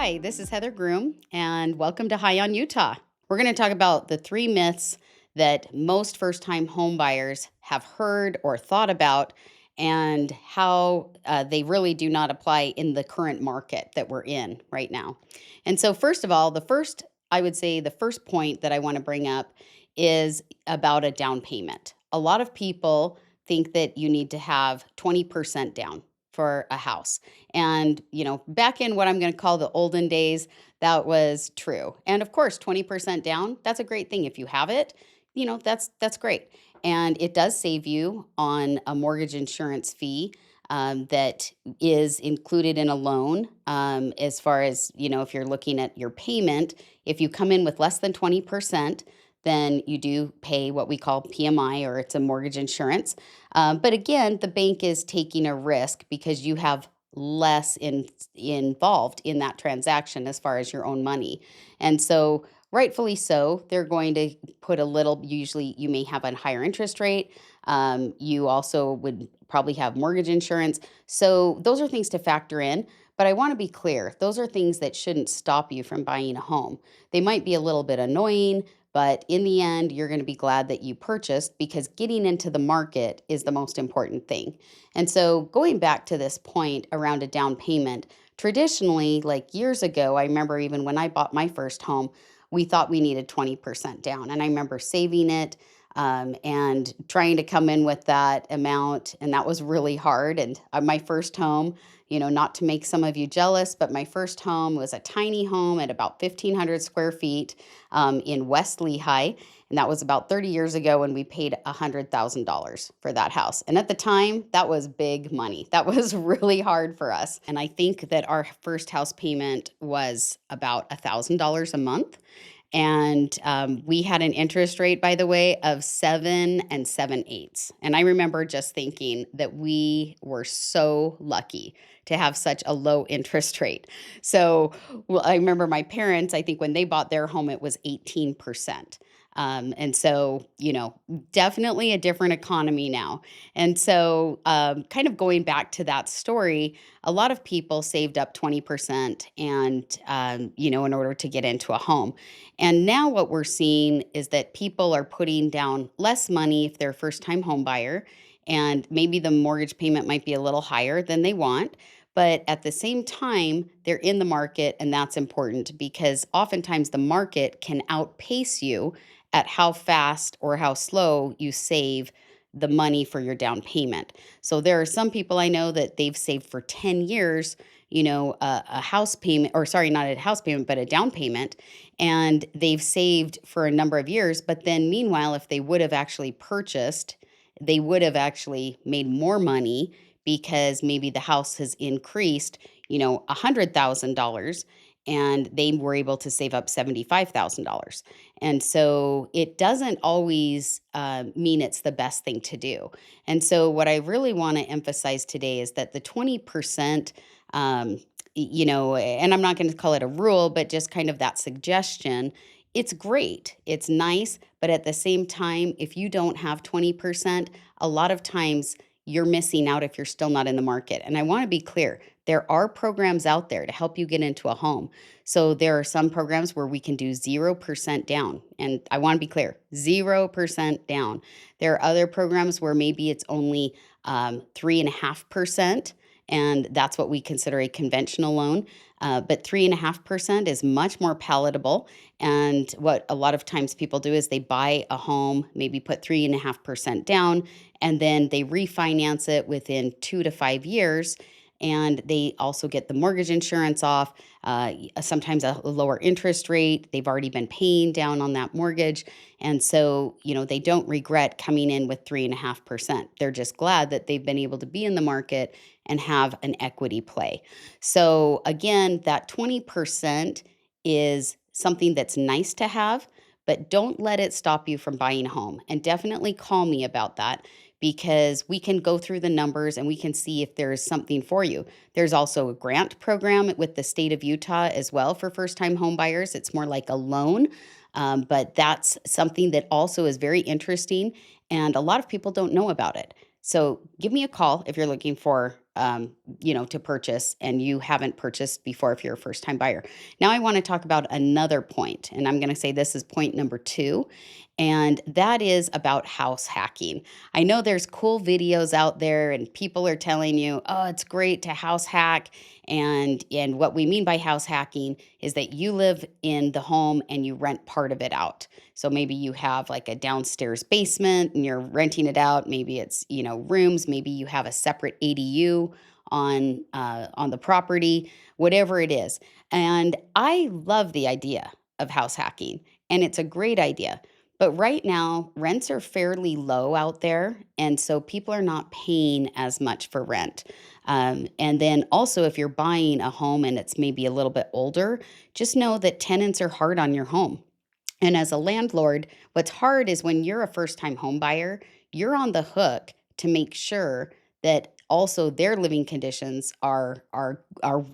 Hi, this is Heather Groom, and welcome to High on Utah. We're going to talk about the 3 myths that most first time home buyers have heard or thought about, and how they really do not apply in the current market that we're in right now. And so, first of all, I would say, the first point that I want to bring up is about a down payment. A lot of people think that you need to have 20% down for a house. And, back in what I'm going to call the olden days, that was true. And of course, 20% down, that's a great thing. If you have it, that's great. And it does save you on a mortgage insurance fee that is included in a loan. As far as, if you're looking at your payment, if you come in with less than 20%, then you do pay what we call PMI, or it's a mortgage insurance. But again, the bank is taking a risk because you have less involved in that transaction as far as your own money. And so, rightfully so, they're going to put a little, usually, you may have a higher interest rate. You also would probably have mortgage insurance. So, those are things to factor in. But I want to be clear, those are things that shouldn't stop you from buying a home. They might be a little bit annoying, but in the end, you're going to be glad that you purchased, because getting into the market is the most important thing. And so, going back to this point around a down payment, traditionally, like years ago, I remember even when I bought my first home, we thought we needed 20% down. And I remember saving it and trying to come in with that amount. And that was really hard. And my first home, not to make some of you jealous, but my first home was a tiny home at about 1,500 square feet in West Lehigh. And that was about 30 years ago, when we paid $100,000 for that house. And at the time, that was big money. That was really hard for us. And I think that our first house payment was about $1,000 a month. And we had an interest rate, by the way, of 7 7/8. And I remember just thinking that we were so lucky to have such a low interest rate. So, well, I remember my parents, I think when they bought their home, it was 18%. And so, definitely a different economy now. And so, kind of going back to that story, a lot of people saved up 20% and, in order to get into a home. And now what we're seeing is that people are putting down less money if they're a first time home buyer, and maybe the mortgage payment might be a little higher than they want. But at the same time, they're in the market, and that's important, because oftentimes the market can outpace you at how fast or how slow you save the money for your down payment. So there are some people I know that they've saved for 10 years, a house payment, or sorry, not a house payment, but a down payment, and they've saved for a number of years. But then meanwhile, if they would have actually purchased, they would have actually made more money, because maybe the house has increased, $100,000, and they were able to save up $75,000. And so it doesn't always mean it's the best thing to do. And so what I really want to emphasize today is that the 20%, and I'm not going to call it a rule, but just kind of that suggestion, it's great. It's nice. But at the same time, if you don't have 20%, a lot of times you're missing out if you're still not in the market. And I want to be clear, there are programs out there to help you get into a home. So there are some programs where we can do 0% down. And I want to be clear, 0% down. There are other programs where maybe it's only 3.5%. And that's what we consider a conventional loan. But 3.5% is much more palatable. And what a lot of times people do is they buy a home, maybe put 3.5% down, and then they refinance it within 2 to 5 years. And they also get the mortgage insurance off, sometimes a lower interest rate. They've already been paying down on that mortgage. And so, they don't regret coming in with 3.5%. They're just glad that they've been able to be in the market and have an equity play. So, again, that 20% is something that's nice to have, but don't let it stop you from buying a home. And definitely call me about that, because we can go through the numbers and we can see if there is something for you. There's also a grant program with the state of Utah as well for first time home buyers. It's more like a loan, but that's something that also is very interesting, and a lot of people don't know about it. So give me a call if you're looking for to purchase, and you haven't purchased before if you're a first time buyer. Now, I want to talk about another point, and I'm going to say this is point number two, and that is about house hacking. I know there's cool videos out there, and people are telling you, oh, it's great to house hack. And what we mean by house hacking is that you live in the home and you rent part of it out. So maybe you have like a downstairs basement and you're renting it out. Maybe it's, rooms. Maybe you have a separate ADU on the property, whatever it is. And I love the idea of house hacking, and it's a great idea. But right now, rents are fairly low out there, and so people are not paying as much for rent. And then also, if you're buying a home and it's maybe a little bit older, just know that tenants are hard on your home. And as a landlord, what's hard is when you're a first time home buyer, you're on the hook to make sure that also their living conditions are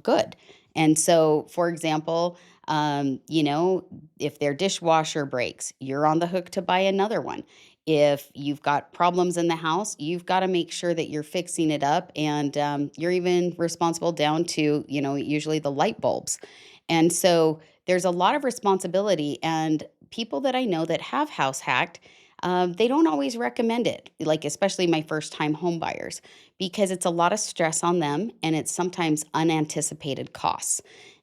good. And so, for example, if their dishwasher breaks, you're on the hook to buy another one. If you've got problems in the house, you've got to make sure that you're fixing it up, and you're even responsible down to, usually the light bulbs. And so there's a lot of responsibility, and people that I know that have house hacked, they don't always recommend it, like especially my first time home buyers, because it's a lot of stress on them and it's sometimes unanticipated costs.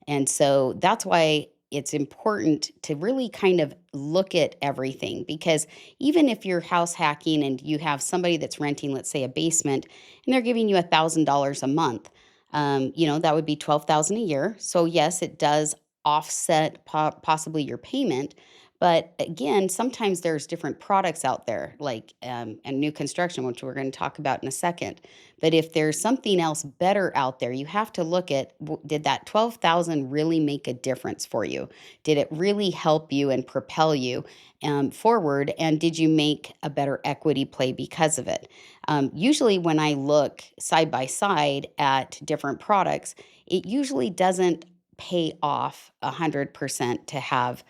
And so that's why it's important to really kind of look at everything, because even if you're house hacking and you have somebody that's renting, let's say a basement, and they're giving you $1,000 a month, that would be 12,000 a year. So yes, it does offset possibly your payment. But again, sometimes there's different products out there, like and new construction, which we're going to talk about in a second. But if there's something else better out there, you have to look at, did that 12,000 really make a difference for you? Did it really help you and propel you forward? And did you make a better equity play because of it? Usually, when I look side by side at different products, it usually doesn't pay off 100% to have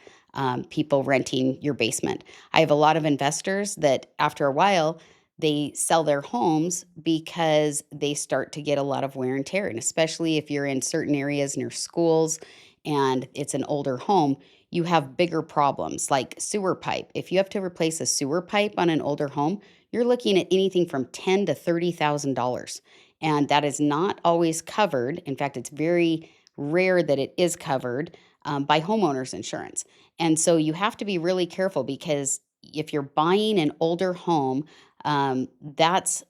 people renting your basement. I have a lot of investors that after a while, they sell their homes because they start to get a lot of wear and tear. And especially if you're in certain areas near schools and it's an older home, you have bigger problems like sewer pipe. If you have to replace a sewer pipe on an older home, you're looking at anything from ten to $30,000, and that is not always covered. In fact, it's very rare that it is covered by homeowners insurance. And so you have to be really careful, because if you're buying an older home, that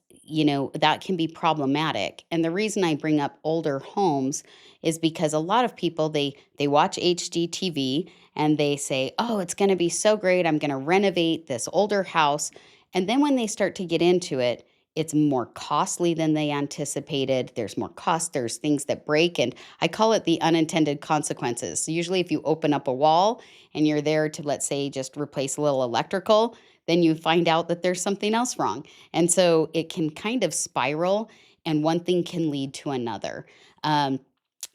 can be problematic. And the reason I bring up older homes is because a lot of people, they watch HGTV and they say, "Oh, it's going to be so great. I'm going to renovate this older house." And then when they start to get into it, it's more costly than they anticipated. There's more cost, there's things that break, and I call it the unintended consequences. So usually if you open up a wall and you're there to, let's say, just replace a little electrical, then you find out that there's something else wrong. And so it can kind of spiral, and one thing can lead to another. Um,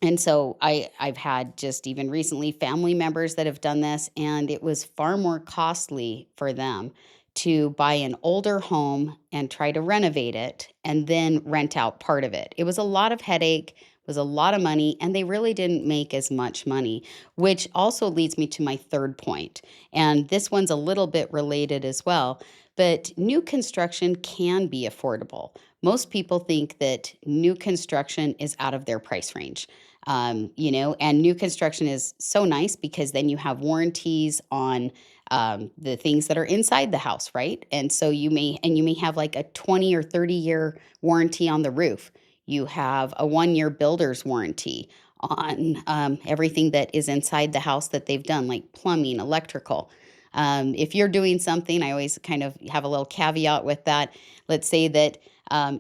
and so I've had just even recently family members that have done this, and it was far more costly for them to buy an older home and try to renovate it and then rent out part of it. It was a lot of headache, was a lot of money, and they really didn't make as much money, which also leads me to my third point. And this one's a little bit related as well, but new construction can be affordable. Most people think that new construction is out of their price range. And new construction is so nice because then you have warranties on the things that are inside the house, right? And you may have like a 20 or 30-year warranty on the roof. You have a 1-year builder's warranty on everything that is inside the house that they've done, like plumbing, electrical. If you're doing something, I always kind of have a little caveat with that. Let's say that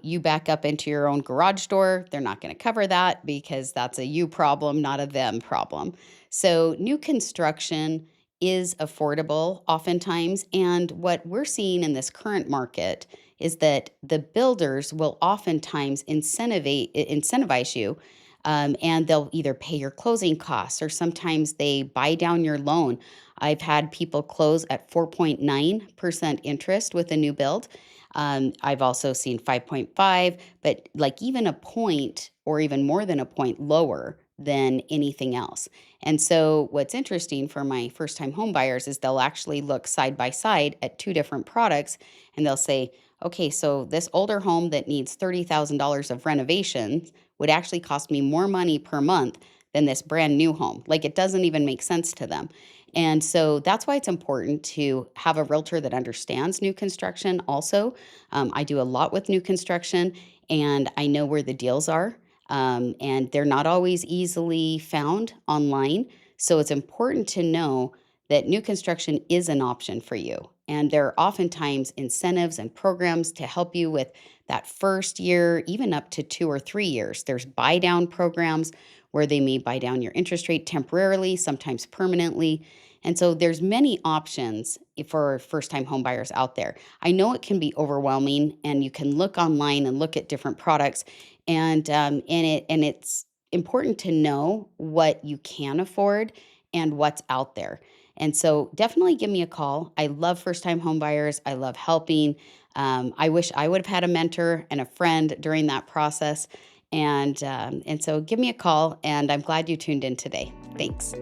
you back up into your own garage door. They're not going to cover that because that's a you problem, not a them problem. So, new construction is affordable oftentimes. And what we're seeing in this current market is that the builders will oftentimes incentivize you, and they'll either pay your closing costs or sometimes they buy down your loan. I've had people close at 4.9% interest with a new build. I've also seen 5.5, but like even a point or even more than a point lower than anything else. And so, what's interesting for my first time home buyers is they'll actually look side by side at two different products and they'll say, okay, so this older home that needs $30,000 of renovations would actually cost me more money per month than this brand new home. Like it doesn't even make sense to them. And so that's why it's important to have a realtor that understands new construction also. I do a lot with new construction and I know where the deals are. And they're not always easily found online. So it's important to know that new construction is an option for you. And there are oftentimes incentives and programs to help you with that first year, even up to 2 or 3 years. There's buy down programs where they may buy down your interest rate temporarily, sometimes permanently. And so there's many options for first-time home buyers out there. I know it can be overwhelming, and you can look online and look at different products, and it's important to know what you can afford and what's out there. And so definitely give me a call. I love first-time home buyers. I love helping. I wish I would have had a mentor and a friend during that process. And so give me a call, and I'm glad you tuned in today. Thanks.